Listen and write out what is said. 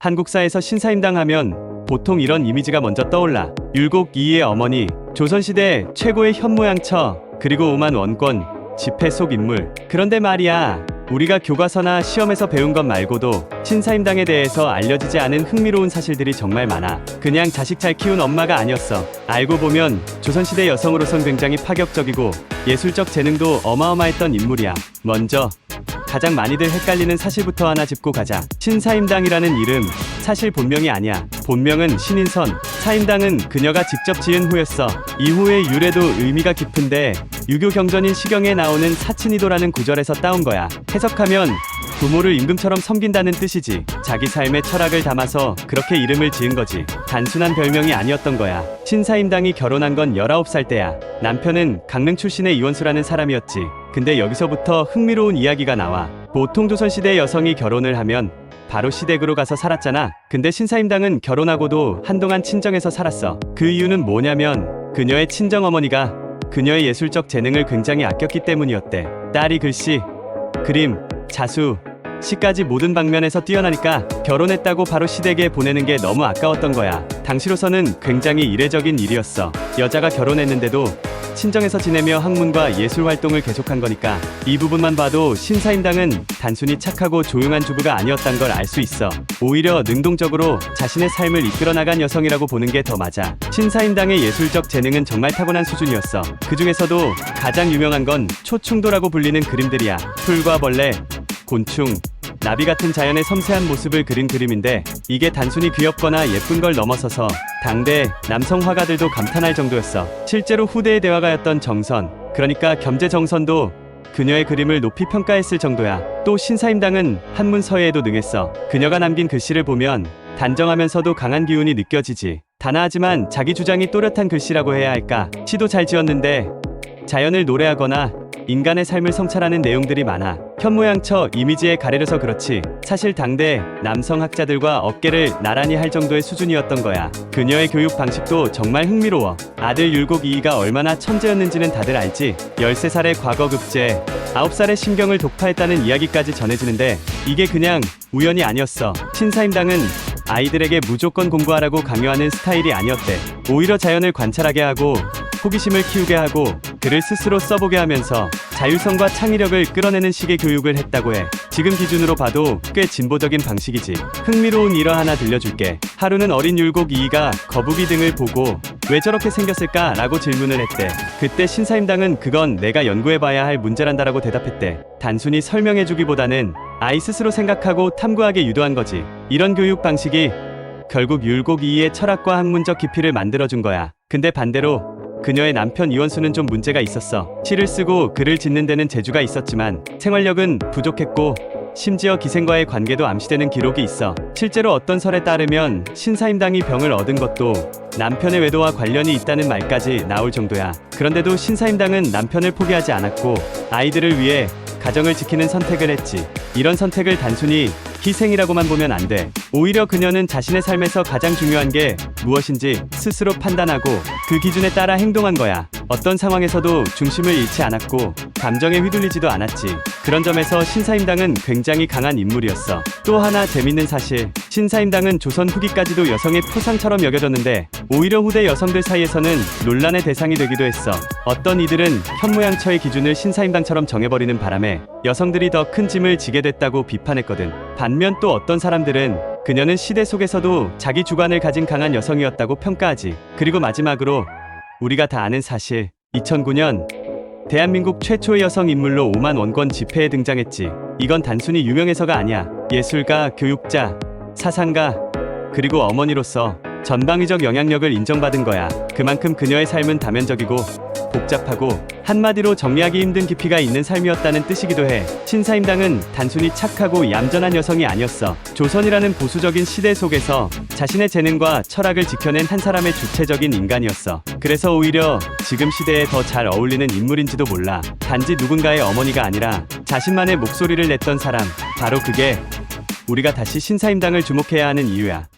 한국사에서 신사임당 하면 보통 이런 이미지가 먼저 떠올라. 율곡 이이의 어머니, 조선시대 최고의 현모양처, 그리고 오만 원권 지폐 속 인물. 그런데 말이야, 우리가 교과서나 시험에서 배운 것 말고도 신사임당에 대해서 알려지지 않은 흥미로운 사실들이 정말 많아. 그냥 자식 잘 키운 엄마가 아니었어. 알고 보면 조선시대 여성으로선 굉장히 파격적이고 예술적 재능도 어마어마했던 인물이야. 먼저 가장 많이들 헷갈리는 사실부터 하나 짚고 가자. 신사임당이라는 이름, 사실 본명이 아니야. 본명은 신인선, 사임당은 그녀가 직접 지은 후였어. 이후의 유래도 의미가 깊은데 유교 경전인 시경에 나오는 사친이도라는 구절에서 따온 거야. 해석하면 부모를 임금처럼 섬긴다는 뜻이지. 자기 삶의 철학을 담아서 그렇게 이름을 지은 거지. 단순한 별명이 아니었던 거야. 신사임당이 결혼한 건 19살 때야. 남편은 강릉 출신의 이원수라는 사람이었지. 근데 여기서부터 흥미로운 이야기가 나와. 보통 조선시대 여성이 결혼을 하면 바로 시댁으로 가서 살았잖아. 근데 신사임당은 결혼하고도 한동안 친정에서 살았어. 그 이유는 뭐냐면 그녀의 친정어머니가 그녀의 예술적 재능을 굉장히 아꼈기 때문이었대. 딸이 글씨, 그림, 자수, 시까지 모든 방면에서 뛰어나니까 결혼했다고 바로 시댁에 보내는 게 너무 아까웠던 거야. 당시로서는 굉장히 이례적인 일이었어. 여자가 결혼했는데도 친정에서 지내며 학문과 예술 활동을 계속한 거니까 이 부분만 봐도 신사임당은 단순히 착하고 조용한 주부가 아니었단 걸 알 수 있어. 오히려 능동적으로 자신의 삶을 이끌어 나간 여성이라고 보는 게 더 맞아. 신사임당의 예술적 재능은 정말 타고난 수준이었어. 그 중에서도 가장 유명한 건 초충도라고 불리는 그림들이야. 풀과 벌레, 곤충, 나비 같은 자연의 섬세한 모습을 그린 그림인데 이게 단순히 귀엽거나 예쁜 걸 넘어서서 당대 남성 화가들도 감탄할 정도였어. 실제로 후대의 대화가였던 정선, 그러니까 겸재정선도 그녀의 그림을 높이 평가했을 정도야. 또 신사임당은 한문서예에도 능했어. 그녀가 남긴 글씨를 보면 단정하면서도 강한 기운이 느껴지지. 단아하지만 자기 주장이 또렷한 글씨라고 해야 할까. 시도 잘 지었는데 자연을 노래하거나 인간의 삶을 성찰하는 내용들이 많아. 현모양처 이미지에 가려져서 그렇지 사실 당대 남성 학자들과 어깨를 나란히 할 정도의 수준이었던 거야. 그녀의 교육 방식도 정말 흥미로워. 아들 율곡 이이가 얼마나 천재였는지는 다들 알지. 13살의 과거급제, 9살의 심경을 독파했다는 이야기까지 전해지는데 이게 그냥 우연이 아니었어. 신사임당은 아이들에게 무조건 공부하라고 강요하는 스타일이 아니었대. 오히려 자연을 관찰하게 하고 호기심을 키우게 하고 글을 스스로 써보게 하면서 자율성과 창의력을 끌어내는 식의 교육을 했다고 해. 지금 기준으로 봐도 꽤 진보적인 방식이지. 흥미로운 일화 하나 들려줄게. 하루는 어린 율곡 이이가 거북이 등을 보고 왜 저렇게 생겼을까? 라고 질문을 했대. 그때 신사임당은 그건 내가 연구해봐야 할 문제란다라고 대답했대. 단순히 설명해주기보다는 아이 스스로 생각하고 탐구하게 유도한 거지. 이런 교육 방식이 결국 율곡 이이의 철학과 학문적 깊이를 만들어준 거야. 근데 반대로 그녀의 남편 이원수는 좀 문제가 있었어. 시를 쓰고 글을 짓는 데는 재주가 있었지만 생활력은 부족했고 심지어 기생과의 관계도 암시되는 기록이 있어. 실제로 어떤 설에 따르면 신사임당이 병을 얻은 것도 남편의 외도와 관련이 있다는 말까지 나올 정도야. 그런데도 신사임당은 남편을 포기하지 않았고 아이들을 위해 가정을 지키는 선택을 했지. 이런 선택을 단순히 희생이라고만 보면 안 돼. 오히려 그녀는 자신의 삶에서 가장 중요한 게 무엇인지 스스로 판단하고 그 기준에 따라 행동한 거야. 어떤 상황에서도 중심을 잃지 않았고 감정에 휘둘리지도 않았지. 그런 점에서 신사임당은 굉장히 강한 인물이었어. 또 하나 재밌는 사실, 신사임당은 조선 후기까지도 여성의 표상처럼 여겨졌는데 오히려 후대 여성들 사이에서는 논란의 대상이 되기도 했어. 어떤 이들은 현모양처의 기준을 신사임당처럼 정해버리는 바람에 여성들이 더 큰 짐을 지게 됐다고 비판했거든. 반면 또 어떤 사람들은 그녀는 시대 속에서도 자기 주관을 가진 강한 여성이었다고 평가하지. 그리고 마지막으로 우리가 다 아는 사실, 2009년 대한민국 최초의 여성 인물로 5만 원권 지폐에 등장했지. 이건 단순히 유명해서가 아니야. 예술가, 교육자, 사상가, 그리고 어머니로서 전방위적 영향력을 인정받은 거야. 그만큼 그녀의 삶은 다면적이고 복잡하고 한마디로 정리하기 힘든 깊이가 있는 삶이었다는 뜻이기도 해. 신사임당은 단순히 착하고 얌전한 여성이 아니었어. 조선이라는 보수적인 시대 속에서 자신의 재능과 철학을 지켜낸 한 사람의 주체적인 인간이었어. 그래서 오히려 지금 시대에 더 잘 어울리는 인물인지도 몰라. 단지 누군가의 어머니가 아니라 자신만의 목소리를 냈던 사람. 바로 그게 우리가 다시 신사임당을 주목해야 하는 이유야.